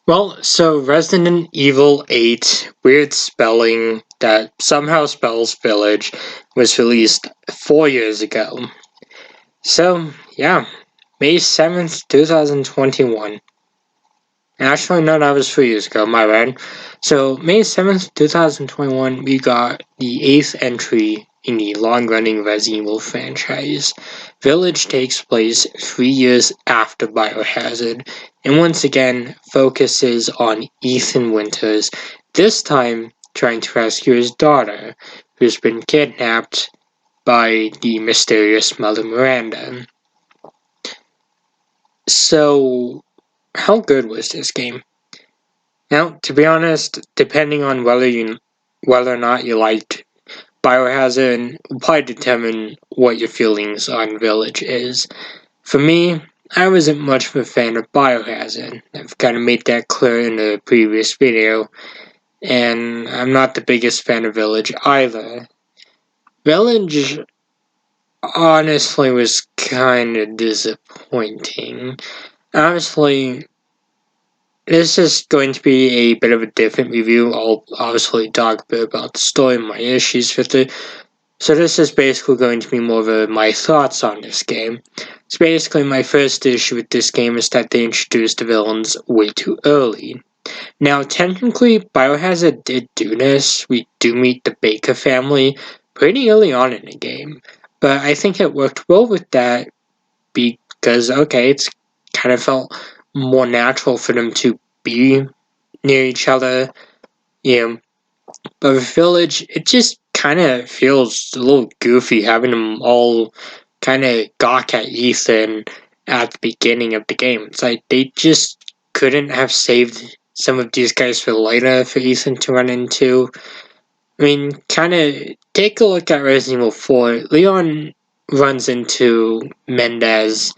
Well, so Resident Evil 8, weird spelling that somehow spells village, was released 4 years ago. So, yeah, May 7th, 2021. Actually, no, that was 3 years ago, my bad. So, May 7th, 2021, we got the 8th entry in the long-running Resident Evil franchise. Village takes place 3 years after Biohazard, and once again focuses on Ethan Winters, this time trying to rescue his daughter, who's been kidnapped by the mysterious Mother Miranda. So, how good was this game? Now, to be honest, depending on whether or not you liked Biohazard will probably determine what your feelings on Village is. For me, I wasn't much of a fan of Biohazard. I've kind of made that clear in the previous video, and I'm not the biggest fan of Village either. Village honestly was kind of disappointing. Honestly, this is going to be a bit of a different review. I'll obviously talk a bit about the story and my issues with it. So this is basically going to be more of my thoughts on this game. So basically my first issue with this game is that they introduced the villains way too early. Now technically Biohazard did do this. We do meet the Baker family pretty early on in the game. But I think it worked well with that because okay, it's kind of felt more natural for them to be near each other. You know, but with Village, it just kind of feels a little goofy having them all kind of gawk at Ethan at the beginning of the game. It's like they just couldn't have saved some of these guys for later for Ethan to run into. I mean, kind of take a look at Resident Evil 4. Leon runs into Mendez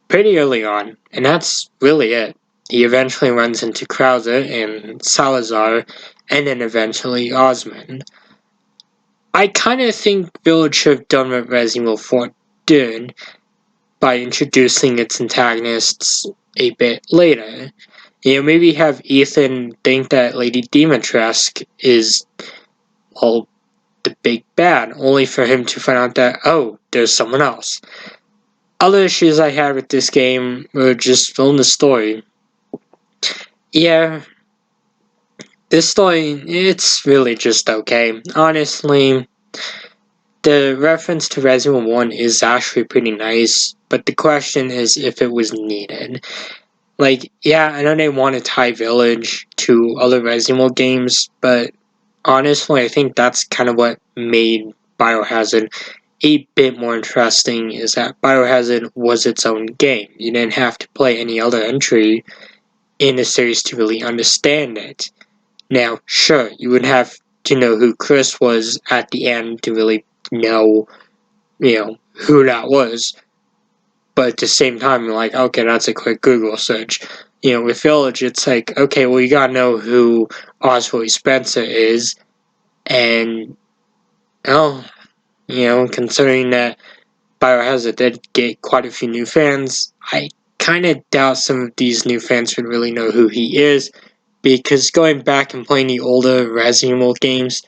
pretty early on, and that's really it. He eventually runs into Krauser and Salazar, and then eventually Osmond. I kind of think Village should have done what Resident Evil 4 did by introducing its antagonists a bit later. Maybe have Ethan think that Lady Dimitrescu is, well, the big bad, only for him to find out that, oh, there's someone else. Other issues I had with this game were just filling the story. Yeah, this story, it's really just okay. Honestly, the reference to Resident Evil 1 is actually pretty nice, but the question is if it was needed. Like, yeah, I know they want to tie Village to other Resident Evil games, but honestly, I think that's kind of what made Biohazard a bit more interesting, is that Biohazard was its own game. You didn't have to play any other entry in the series to really understand it. Now, sure, you would have to know who Chris was at the end to really know, who that was. But at the same time, you're like, okay, that's a quick Google search. With Village, it's like, okay, well, you gotta know who Oswald Spencer is. And, oh, considering that Biohazard did get quite a few new fans, I kind of doubt some of these new fans would really know who he is. Because going back and playing the older Resident Evil games,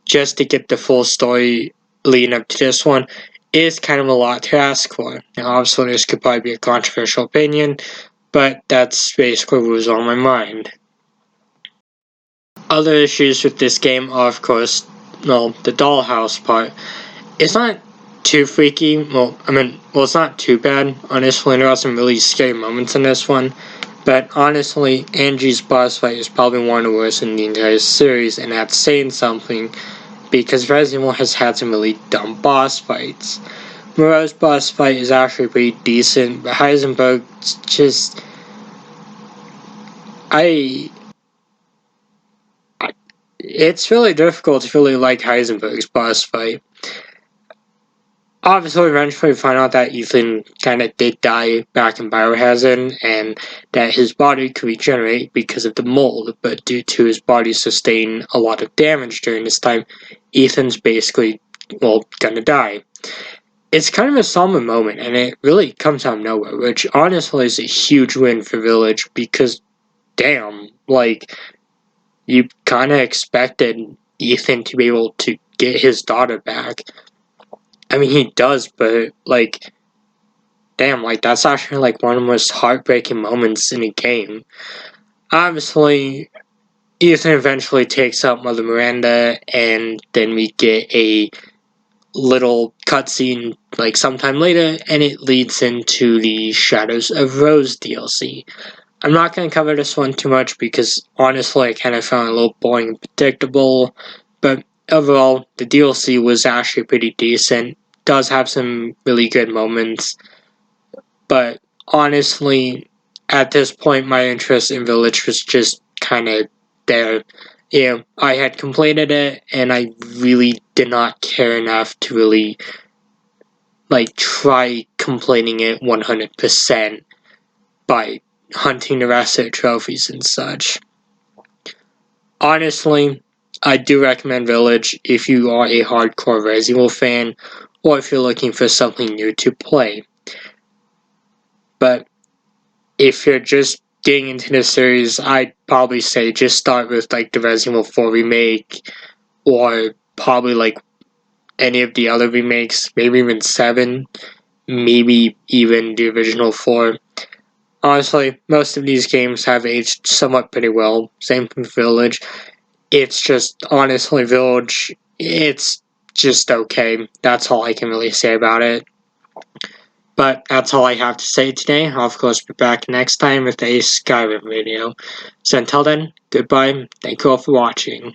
just to get the full story leading up to this one, is kind of a lot to ask for. Now, obviously, this could probably be a controversial opinion, but that's basically what was on my mind. Other issues with this game are, of course, the dollhouse part. It's not too freaky. It's not too bad. Honestly, there are some really scary moments in this one. But honestly, Angie's boss fight is probably one of the worst in the entire series, and that's saying something, because Resident Evil has had some really dumb boss fights. Moreau's boss fight is actually pretty decent, but Heisenberg's just... It's really difficult to really like Heisenberg's boss fight. Obviously, eventually we find out that Ethan kind of did die back in Biohazard, and that his body could regenerate because of the mold, but due to his body sustaining a lot of damage during this time, Ethan's basically, gonna die. It's kind of a somber moment, and it really comes out of nowhere, which honestly is a huge win for Village, because damn, like, you kind of expected Ethan to be able to get his daughter back. I mean, he does, but, like, damn, like, that's actually, like, one of the most heartbreaking moments in a game. Obviously, Ethan eventually takes out Mother Miranda, and then we get a little cutscene, like, sometime later, and it leads into the Shadows of Rose DLC. I'm not going to cover this one too much because, honestly, I kind of found it a little boring and predictable, but overall, the DLC was actually pretty decent. Does have some really good moments, but honestly, at this point, my interest in Village was just kind of there. Yeah, I had completed it, and I really did not care enough to really, like, try completing it 100% by hunting the rest of the trophies and such. Honestly, I do recommend Village if you are a hardcore Resident Evil fan, or if you're looking for something new to play. But if you're just getting into the series, I'd probably say just start with like the Resident Evil 4 remake, or probably like any of the other remakes, maybe even 7, maybe even the original 4. Honestly, most of these games have aged somewhat pretty well. Same with Village. It's just, honestly, Village, it's just okay. That's all I can really say about it. But that's all I have to say today. I'll, of course, be back next time with a Skyrim video. So until then, goodbye. Thank you all for watching.